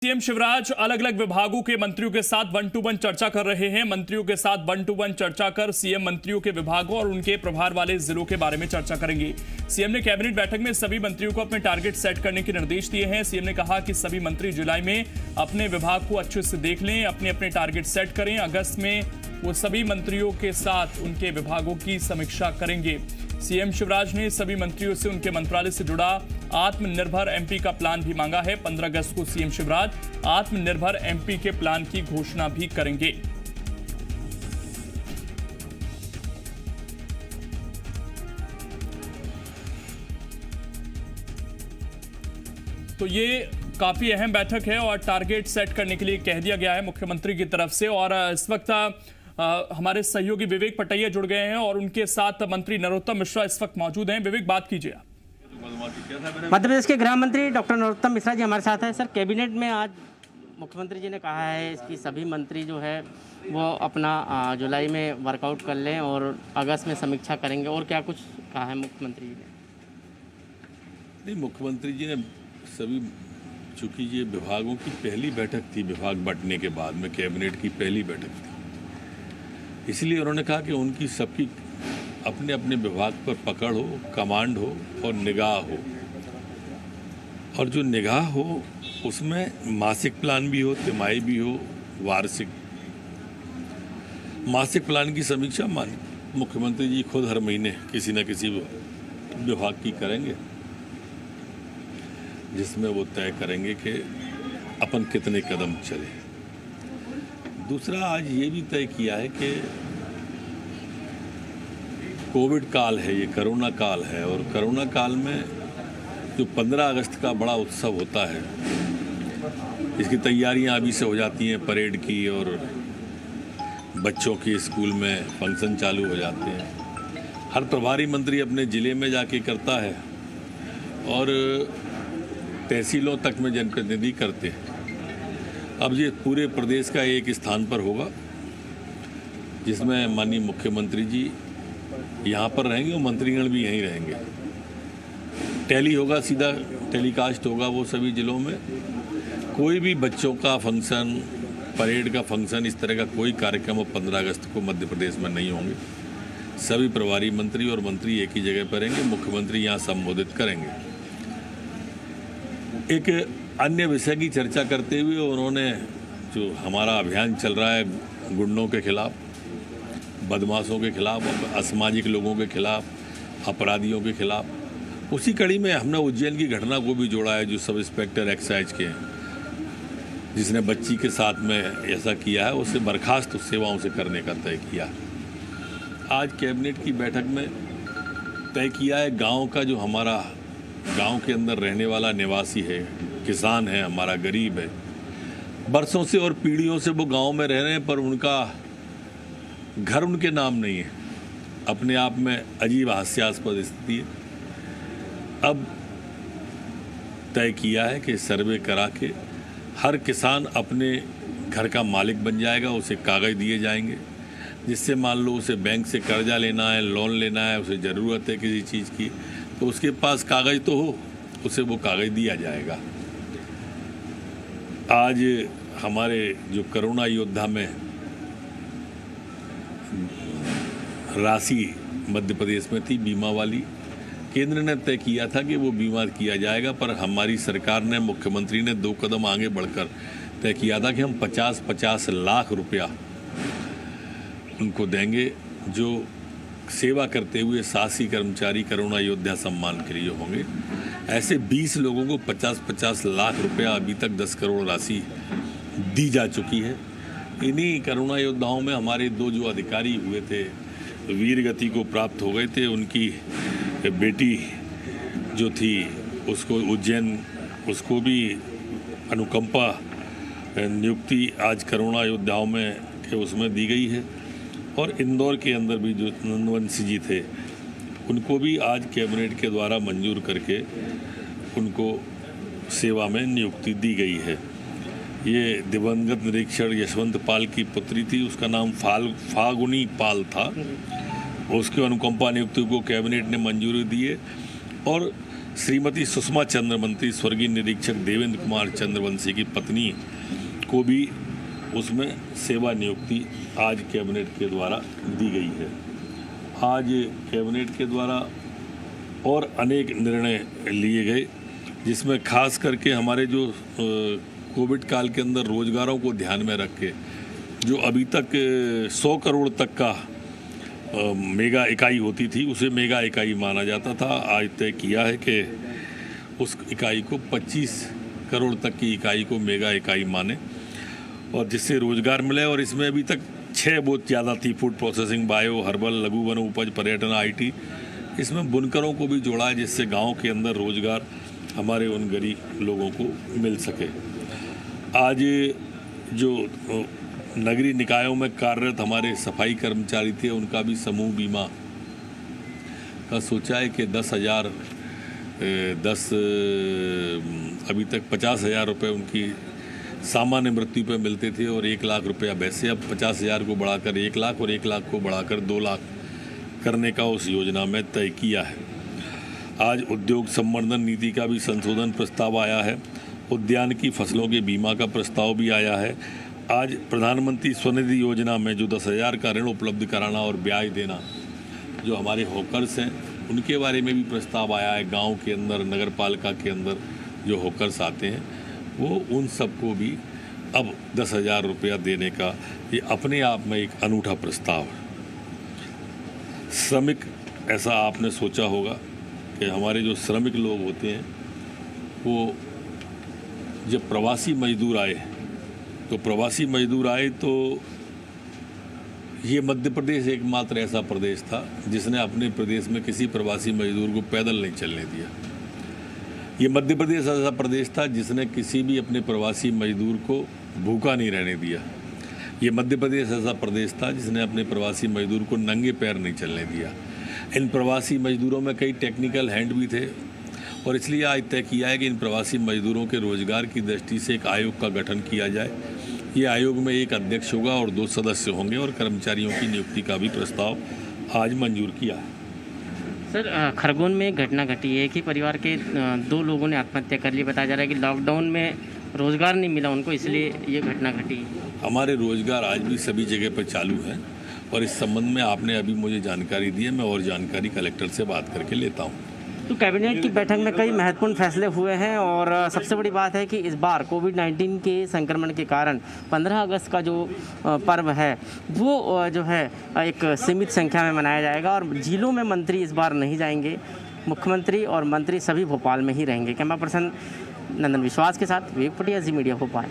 CM Shivraj अलग अलग विभागों के मंत्रियों के साथ 1 to 1 चर्चा कर रहे हैं। मंत्रियों के साथ 1 to 1 चर्चा कर सीएम मंत्रियों के विभागों और उनके प्रभार वाले जिलों के बारे में चर्चा करेंगे। सीएम ने कैबिनेट बैठक में सभी मंत्रियों को अपने टारगेट सेट करने के निर्देश दिए हैं। सीएम ने कहा कि सभी मंत्री जुलाई में अपने विभाग को अच्छे से देख लें, अपने अपने टारगेट सेट करें। अगस्त में वो सभी मंत्रियों के साथ उनके विभागों की समीक्षा करेंगे। सीएम शिवराज ने सभी मंत्रियों से उनके मंत्रालय से जुड़ा आत्मनिर्भर एमपी का प्लान भी मांगा है। 15 अगस्त को सीएम शिवराज आत्मनिर्भर एमपी के प्लान की घोषणा भी करेंगे। तो ये काफी अहम बैठक है और टारगेट सेट करने के लिए कह दिया गया है मुख्यमंत्री की तरफ से। और इस वक्त हमारे सहयोगी विवेक पटैया जुड़ गए हैं और उनके साथ मंत्री नरोत्तम मिश्रा इस वक्त मौजूद हैं। विवेक, बात कीजिए आप। मध्य प्रदेश के गृह मंत्री डॉक्टर नरोत्तम मिश्रा जी हमारे साथ हैं। सर, कैबिनेट में आज मुख्यमंत्री जी ने कहा है कि सभी मंत्री जो है वो अपना जुलाई में वर्कआउट कर लें और अगस्त में समीक्षा करेंगे, और क्या कुछ कहा है मुख्यमंत्री जी ने? नहीं, मुख्यमंत्री जी ने सभी, चूँकि ये विभागों की पहली बैठक थी, विभाग बंटने के बाद में कैबिनेट की पहली बैठक थी, इसलिए उन्होंने कहा कि उनकी सबकी अपने अपने विभाग पर पकड़ हो, कमांड हो और निगाह हो। और जो निगाह हो उसमें मासिक प्लान भी हो, तिमाही भी हो, वार्षिक। मासिक प्लान की समीक्षा मुख्यमंत्री जी खुद हर महीने किसी न किसी विभाग की करेंगे, जिसमें वो तय करेंगे कि अपन कितने कदम चले। दूसरा, आज ये भी तय किया है कि कोविड काल है, ये कोरोना काल है, और कोरोना काल में जो 15 अगस्त का बड़ा उत्सव होता है, इसकी तैयारियां अभी से हो जाती हैं, परेड की, और बच्चों के स्कूल में फंक्शन चालू हो जाते हैं। हर प्रभारी मंत्री अपने ज़िले में जाके करता है और तहसीलों तक में जनप्रतिनिधि करते हैं। अब ये पूरे प्रदेश का एक स्थान पर होगा, जिसमें माननीय मुख्यमंत्री जी यहाँ पर रहेंगे और मंत्रीगण भी यहीं रहेंगे। टैली होगा, सीधा टेलीकास्ट होगा वो सभी जिलों में। कोई भी बच्चों का फंक्शन, परेड का फंक्शन, इस तरह का कोई कार्यक्रम 15 अगस्त को मध्य प्रदेश में नहीं होंगे। सभी प्रभारी मंत्री और मंत्री एक ही जगह पर रहेंगे, मुख्यमंत्री यहाँ संबोधित करेंगे। एक अन्य विषय की चर्चा करते हुए उन्होंने, जो हमारा अभियान चल रहा है गुंडों के खिलाफ, बदमाशों के खिलाफ, असामाजिक लोगों के खिलाफ, अपराधियों के खिलाफ, उसी कड़ी में हमने उज्जैन की घटना को भी जोड़ा है, जो सब इंस्पेक्टर एक्साइज के हैं, जिसने बच्ची के साथ में ऐसा किया है, उसे बर्खास्त सेवाओं से करने का तय किया। आज कैबिनेट की बैठक में तय किया है, गांव का जो हमारा गांव के अंदर रहने वाला निवासी है, किसान है, हमारा गरीब है, बरसों से और पीढ़ियों से वो गांव में रह रहे हैं, पर उनका घर उनके नाम नहीं है। अपने आप में अजीब हास्यास्पद स्थिति है। अब तय किया है कि सर्वे करा के हर किसान अपने घर का मालिक बन जाएगा, उसे कागज़ दिए जाएंगे, जिससे मान लो उसे बैंक से कर्जा लेना है, लोन लेना है, उसे ज़रूरत है किसी चीज़ की, तो उसके पास कागज़ तो हो, उसे वो कागज़ दिया जाएगा। आज हमारे जो कोरोना योद्धा में राशि मध्य प्रदेश में थी बीमा वाली, केंद्र ने तय किया था कि वो बीमा किया जाएगा, पर हमारी सरकार ने, मुख्यमंत्री ने 2 कदम आगे बढ़कर तय किया था कि हम 50-50 लाख रुपया उनको देंगे, जो सेवा करते हुए साहसी कर्मचारी कोरोना योद्धा सम्मान के लिए होंगे। ऐसे 20 लोगों को 50-50 लाख रुपया, अभी तक 10 करोड़ राशि दी जा चुकी है। इन्हीं कोरोना योद्धाओं में हमारे 2 जो अधिकारी हुए थे, वीर गति को प्राप्त हो गए थे, उनकी बेटी जो थी उसको उज्जैन, उसको भी अनुकंपा नियुक्ति आज कोरोना योद्धाओं में के उसमें दी गई है। और इंदौर के अंदर भी जो नंदवंशी जी थे, उनको भी आज कैबिनेट के द्वारा मंजूर करके उनको सेवा में नियुक्ति दी गई है। ये दिवंगत निरीक्षक यशवंत पाल की पुत्री थी, उसका नाम फागुनी पाल था। उसके अनुकंपा नियुक्ति को कैबिनेट ने मंजूरी दी है। और श्रीमती सुषमा चंद्रवंशी स्वर्गीय निरीक्षक देवेंद्र कुमार चंद्रवंशी की पत्नी को भी उसमें सेवा नियुक्ति आज कैबिनेट के द्वारा दी गई है। आज कैबिनेट के द्वारा और अनेक निर्णय लिए गए, जिसमें खास करके हमारे जो कोविड काल के अंदर रोजगारों को ध्यान में रख के जो अभी तक 100 करोड़ तक का मेगा इकाई होती थी उसे मेगा इकाई माना जाता था, आज तय किया है कि उस इकाई को 25 करोड़ तक की इकाई को मेगा इकाई माने और जिससे रोजगार मिले। और इसमें अभी तक 6 बहुत ज़्यादा थी, फूड प्रोसेसिंग, बायो, हर्बल, लघु वन उपज, पर्यटन, IT। इसमें बुनकरों को भी जोड़ा है जिससे गांव के अंदर रोजगार हमारे उन गरीब लोगों को मिल सके। आज जो नगरीय निकायों में कार्यरत हमारे सफाई कर्मचारी थे उनका भी समूह बीमा का सोचा है कि 10,000 अभी तक 50,000 रुपये उनकी सामान्य मृत्यु पर मिलते थे और 1 लाख रुपया वैसे, अब 50,000 को बढ़ाकर 1 लाख और 1 लाख को बढ़ाकर 2 लाख करने का उस योजना में तय किया है। आज उद्योग संवर्धन नीति का भी संशोधन प्रस्ताव आया है, उद्यान की फसलों के बीमा का प्रस्ताव भी आया है। आज प्रधानमंत्री स्वनिधि योजना में जो 10,000 का ऋण उपलब्ध कराना और ब्याज देना जो हमारे हॉकर्स हैं उनके बारे में भी प्रस्ताव आया है। गांव के अंदर, नगर पालिका के अंदर जो हॉकर्स आते हैं वो उन सबको भी अब 10,000 रुपया देने का ये अपने आप में एक अनूठा प्रस्ताव है। श्रमिक, ऐसा आपने सोचा होगा कि हमारे जो श्रमिक लोग होते हैं वो जब प्रवासी मजदूर आए तो ये मध्य प्रदेश एकमात्र ऐसा प्रदेश था जिसने अपने प्रदेश में किसी प्रवासी मजदूर को पैदल नहीं चलने दिया। ये मध्य प्रदेश ऐसा प्रदेश था जिसने किसी भी अपने प्रवासी मजदूर को भूखा नहीं रहने दिया। ये मध्य प्रदेश ऐसा प्रदेश था जिसने अपने प्रवासी मजदूर को नंगे पैर नहीं चलने दिया। इन प्रवासी मजदूरों में कई टेक्निकल हैंड भी थे और इसलिए आज तय किया है कि इन प्रवासी मजदूरों के रोजगार की दृष्टि से एक आयोग का गठन किया जाए। ये आयोग में एक अध्यक्ष होगा और 2 सदस्य होंगे और कर्मचारियों की नियुक्ति का भी प्रस्ताव आज मंजूर किया है। सर, खरगोन में एक घटना घटी है कि परिवार के 2 लोगों ने आत्महत्या कर ली। बताया जा रहा है कि लॉकडाउन में रोजगार नहीं मिला उनको, इसलिए ये घटना घटी। हमारे रोजगार आज भी सभी जगह पर चालू है और इस संबंध में आपने अभी मुझे जानकारी दी है, मैं और जानकारी कलेक्टर से बात करके लेता हूँ। तो कैबिनेट की बैठक में कई महत्वपूर्ण फैसले हुए हैं और सबसे बड़ी बात है कि इस बार कोविड-19 के संक्रमण के कारण 15 अगस्त का जो पर्व है वो जो है एक सीमित संख्या में मनाया जाएगा और जिलों में मंत्री इस बार नहीं जाएंगे। मुख्यमंत्री और मंत्री सभी भोपाल में ही रहेंगे। कैमरा पर्सन नंदन विश्वास के साथ विवेक पटिया, जी मीडिया, भोपाल।